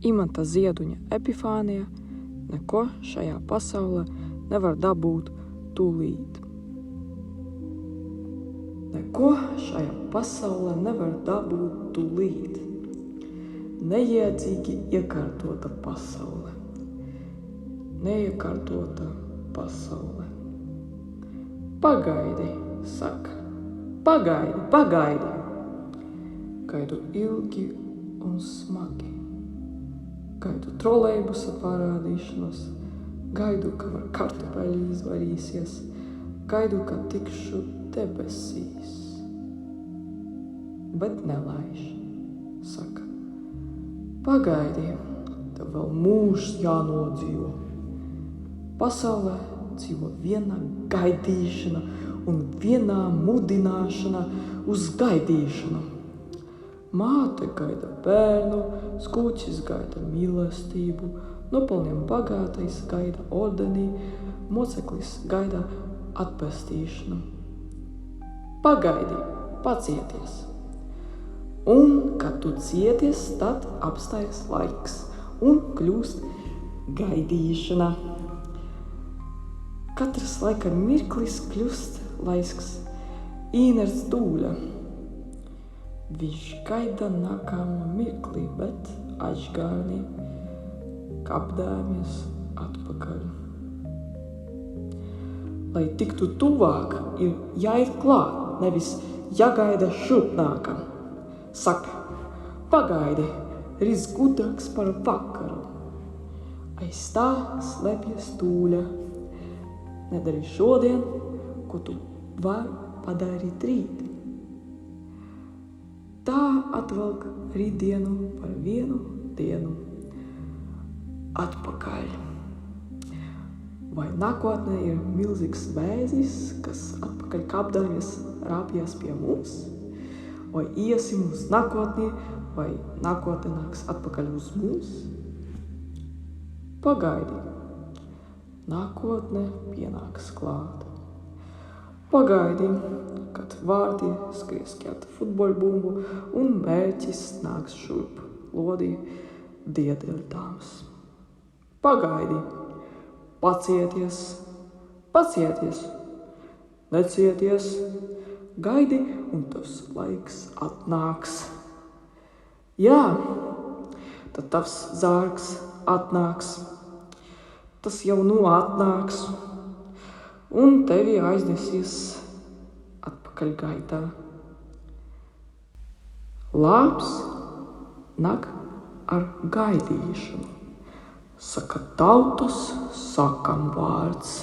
Imanta Zieduņa Epifānija neko šajā pasaulē nevar dabūt tūlīt. Neko šajā pasaulē nevar dabūt tūlīt. Neiedzīgi iekārtota pasaule. Neiekārtota pasaule. Pagaidi, saka. Pagaidi. Gaidu ilgi un smagi. Gaidu trolejbusa parādīšanos. Gaidu, ka var kartupeļi izvarīsies. Gaidu, ka tikšu debesīs. Bet nelaiž, saka. Pagaidi, tev vēl mūžs jānodzīvo. Pasaulē dzīvo viena gaidīšana un vienā mudināšana uz gaidīšanu. Māte gaida bērnu, skūķis gaida mīlestību, nopelniem bagātais gaida ordenī, moceklis gaida atpestīšanu. Pagaidi, pacieties. Un, kad tu cieties, tad apstājas laiks un kļūst gaidīšana. Katrs laika mirklis kļūst laisks, īnerts dūļa. Viņš gaida nākamo mirkli, bet aizgārni kapdāmies atpakaļ. Lai tiktu tuvāk, ir jāiet klāt, nevis jāgaida šurp nākam. Saka, pagaidi, rīts gudrāks par vakaru. Aiz tā slēpjas tūļa. Nedari šodien, ko tu vari padarīt rīt. Tā atvelk rītdienu par vienu dienu atpakaļ. Vai nākotnē ir milzīgs vēzis, kas atpakaļ kāpdamies rāpjas pie mums? Vai iesim uz nākotni, vai nākotne nāks atpakaļ uz mums? Pagaidi, nākotne pienāks klāt. Pagaidi, kad vārti skries ķert futboļbumbu un mērķis nāks šurp lodī diedeļdāms. Pagaidi, pacieties, necieties, gaidi un tas laiks atnāks. Jā, tad tavs zārks atnāks. Tas jau atnāks un tevi aiznesīs atpakaļ gaitā. Labs nāk ar gaidīšanu, saka tautas sakam vārds.